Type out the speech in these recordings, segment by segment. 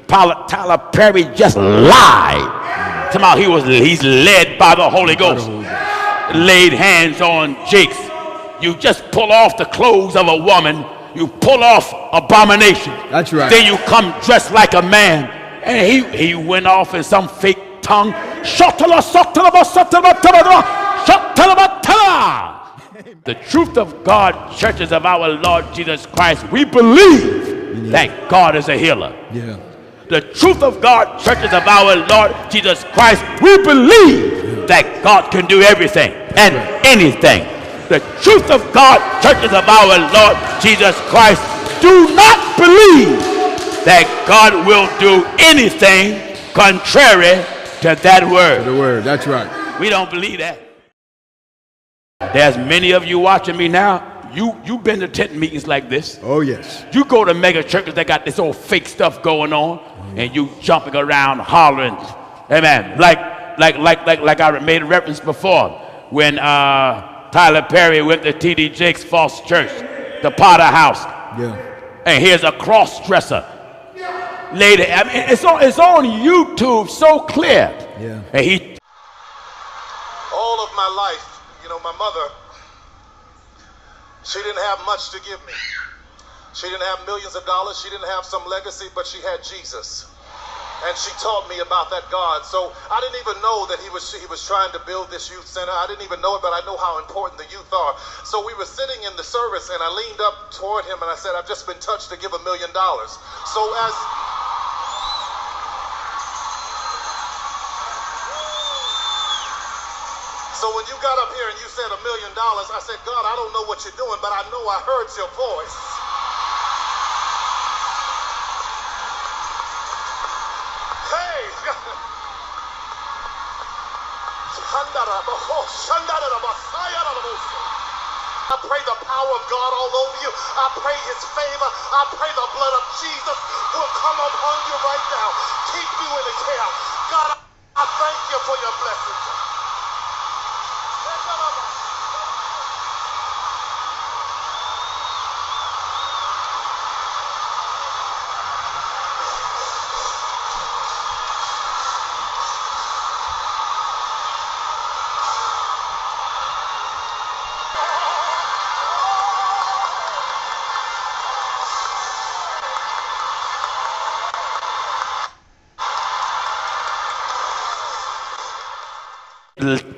Tyler Perry just lied. Somehow he's led by the Holy Ghost. Laid hands on JAKES. You just pull off the clothes of a woman. You pull off abomination. That's right. Then you come dressed like a man. And he went off in some fake tongue. The truth of God, churches of our Lord Jesus Christ, we believe that God is a healer. Yeah. The truth of God, churches of our Lord Jesus Christ, we believe that God can do everything and anything. The truth of God, churches of our Lord Jesus Christ, do not believe that God will do anything contrary to that word. The word, that's right. We don't believe that. There's many of you watching me now. You've been to tent meetings like this. Oh yes. You go to mega churches that got this old fake stuff going on, and you jumping around hollering, amen. Like I made a reference before when Tyler Perry went to T.D. Jakes' false church, the Potter House. Yeah. And here's a cross-dresser lady. I mean, it's on YouTube so clear. Yeah. And all of my life, you know, my mother, she didn't have much to give me. She didn't have millions of dollars. She didn't have some legacy, but she had Jesus. And she taught me about that God. So I didn't even know that he was trying to build this youth center. I didn't even know it, but I know how important the youth are. So we were sitting in the service, and I leaned up toward him, and I said, I've just been touched to give $1 million. So when you got up here and you said $1 million, I said, God, I don't know what you're doing, but I know I heard your voice. Hey! I pray the power of God all over you. I pray his favor. I pray the blood of Jesus will come upon you right now. Keep you in his care. God, I thank you for your blessings.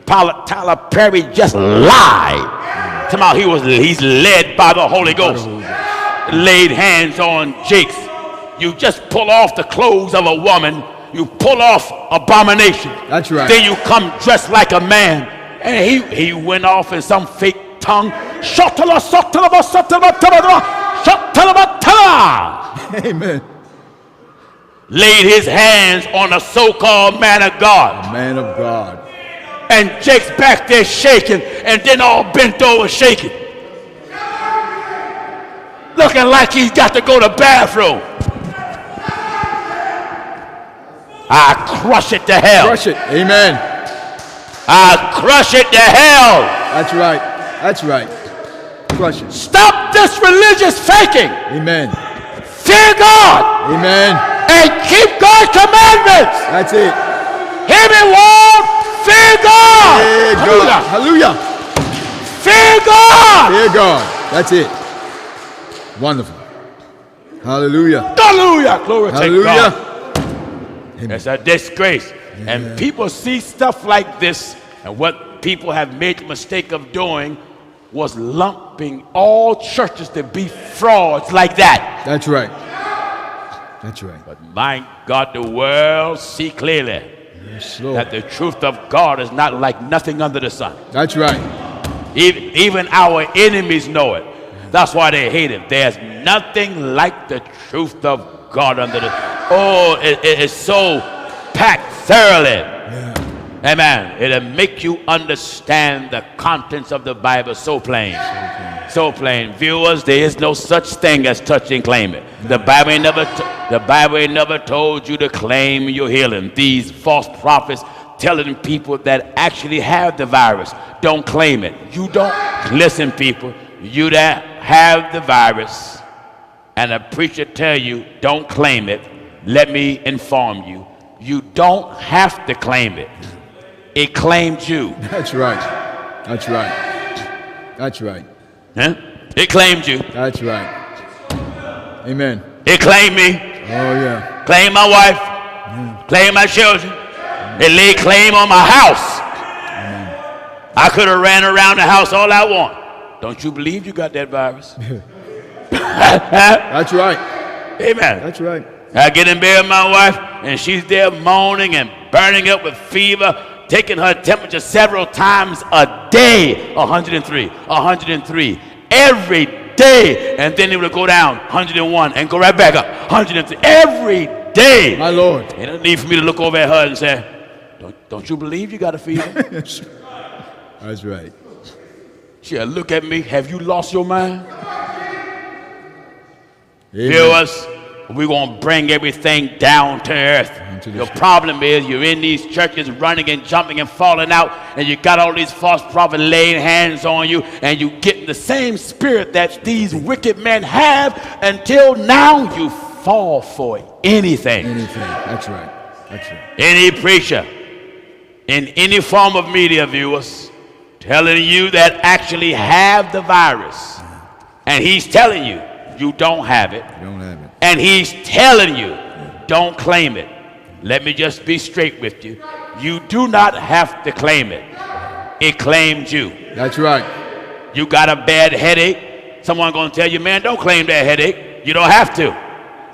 Tyler Perry just lied. Somehow he's led by the Holy Ghost. Laid hands on JAKES. You just pull off the clothes of a woman. You pull off abomination. That's right. Then you come dressed like a man. And he went off in some fake tongue. Amen. Laid his hands on a so-called man of God. A man of God. And JAKES back there shaking, and then all bent over shaking. Looking like he's got to go to the bathroom. I crush it to hell. Crush it. Amen. I crush it to hell. That's right. That's right. Crush it. Stop this religious faking. Amen. Fear God. Amen. And keep God's commandments. That's it. Hear me, world. Fear God. Fear God. Hallelujah. Fear God. Fear God. That's it. Wonderful. Hallelujah. Hallelujah. Glory to God. Amen. It's a disgrace. Yeah. And people see stuff like this, and what people have made the mistake of doing was lumping all churches to be frauds like that. That's right. That's right. But my God, the world see clearly that the truth of God is not like nothing under the sun. That's right. Even our enemies know it. That's why they hate it. There's nothing like the truth of God under the sun. Oh, it is so packed thoroughly. Yeah. Amen. It'll make you understand the contents of the Bible so plain. So plain. Viewers, there is no such thing as touch and claim it. The Bible ain't never told you to claim your healing. These false prophets telling people that actually have the virus, don't claim it. You don't. Listen, people, you that have the virus and a preacher tell you don't claim it, let me inform you, you don't have to claim it. It claimed you. That's right. That's right. That's right. Huh? It claimed you. That's right. Amen. It claimed me. Oh, yeah. Claimed my wife. Claimed my children. It laid claim on my house. I could have ran around the house all I want. Don't you believe you got that virus? That's right. Amen. That's right. I get in bed with my wife, and she's there moaning and burning up with fever, taking her temperature several times a day. 103, 103, every day. And then it would go down 101 and go right back up 103 every day. My Lord. Ain't no need for me to look over at her and say, don't you believe you got a fever? That's right. She'll look at me, have you lost your mind? Amen. Viewers, we're going to bring everything down to earth. Your problem is you're in these churches running and jumping and falling out, and you got all these false prophets laying hands on you, and you get the same spirit that these wicked men have until now you fall for anything. Anything. That's right. That's right. Any preacher in any form of media, viewers, telling you that actually have the virus, and he's telling you you don't have it. You don't have it. And he's telling you, don't claim it. Let me just be straight with you. You do not have to claim it. It claimed you. That's right. You got a bad headache. Someone going to tell you, man, don't claim that headache. You don't have to.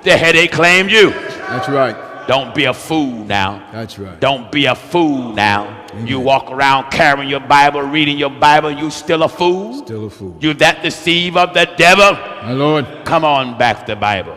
The headache claimed you. That's right. Don't be a fool now. That's right. Don't be a fool now. Amen. You walk around carrying your Bible, reading your Bible, you still a fool? Still a fool. You that deceive of the devil? My Lord. Come on back to the Bible.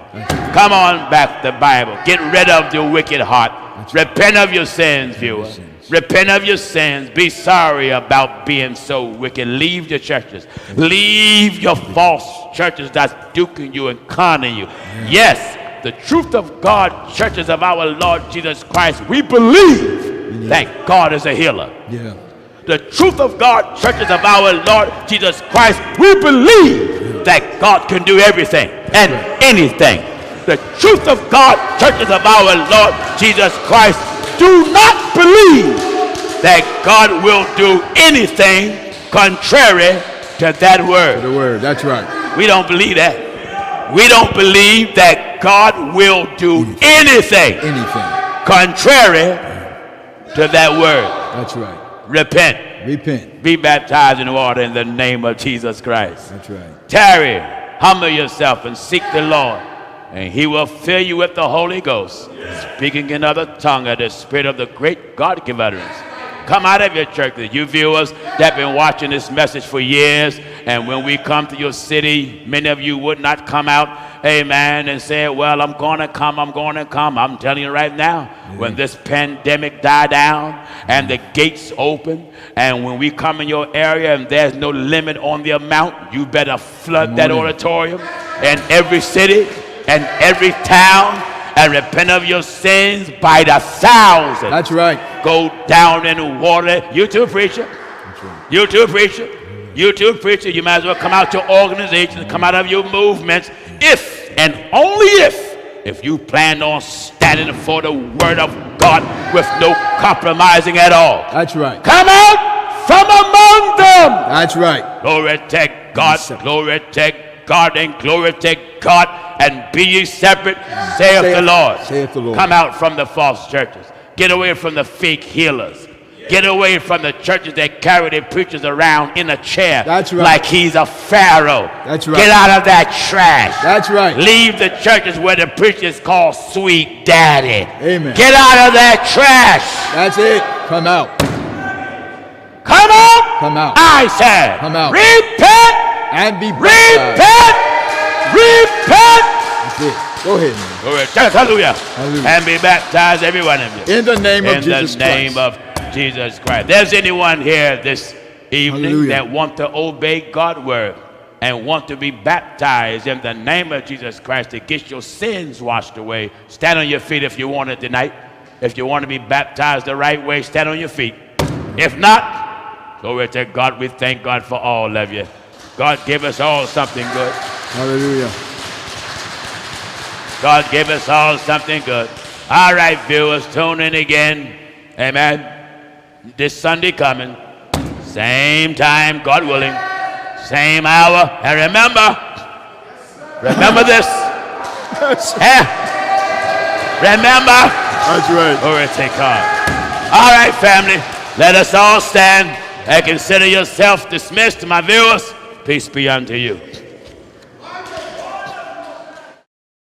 Come on back to the Bible. Get rid of your wicked heart. Repent of your sins, viewer. Repent of your sins. Be sorry about being so wicked. Leave your churches. Leave your false churches that's duking you and conning you. Yes, the truth of God, churches of our Lord Jesus Christ, we believe that God is a healer. Yeah. The truth of God, churches of our Lord Jesus Christ, we believe that God can do everything and anything. The truth of God, churches of our Lord Jesus Christ, do not believe that God will do anything contrary to that word. The word. That's right. We don't believe that. We don't believe that God will do anything contrary to that word. That's right. Repent. Repent. Be baptized in water in the name of Jesus Christ. That's right. Tarry, humble yourself and seek the Lord, and he will fill you with the Holy Ghost, speaking in other tongue of the Spirit of the great God-given utterance. Come out of your churches, you viewers that have been watching this message for years, and when we come to your city, many of you would not come out, amen, and say, well, I'm going to come. I'm telling you right now, when this pandemic die down and the gates open, and when we come in your area and there's no limit on the amount, you better flood that auditorium and every city and every town, and repent of your sins by the thousands. That's right. Go down in the water. You too, preacher. That's right. You too, preacher. You too, preacher. You might as well come out your organization, come out of your movements, if and only if you plan on standing for the word of God with no compromising at all. That's right. Come out from among them. That's right. Glory to God. Glory to God and glory to God. And be ye separate, saith the Lord. Saith the Lord. Come out from the false churches. Get away from the fake healers. Get away from the churches that carry their preachers around in a chair. That's right. Like he's a pharaoh. That's right. Get out of that trash. That's right. Leave the churches where the preacher is called Sweet Daddy. Amen. Get out of that trash. That's it. Come out. Come out. Come out. I said. Come out. Repent. And be baptized. Repent. That's it. Go ahead, man. Hallelujah. Hallelujah. And be baptized, every one of you. In the name of Jesus Christ. In the name of Jesus Christ. There's anyone here this evening Hallelujah. that want to obey God's word and want to be baptized in the name of Jesus Christ to get your sins washed away. Stand on your feet if you want it tonight. If you want to be baptized the right way, stand on your feet. If not, glory to God. We thank God for all of you. God give us all something good. Hallelujah. God gave us all something good. All right, viewers, tune in again. Amen. This Sunday coming. Same time, God willing. Same hour. And remember this. Remember. That's right. Glory to God. All right, family. Let us all stand and consider yourself dismissed, my viewers. Peace be unto you.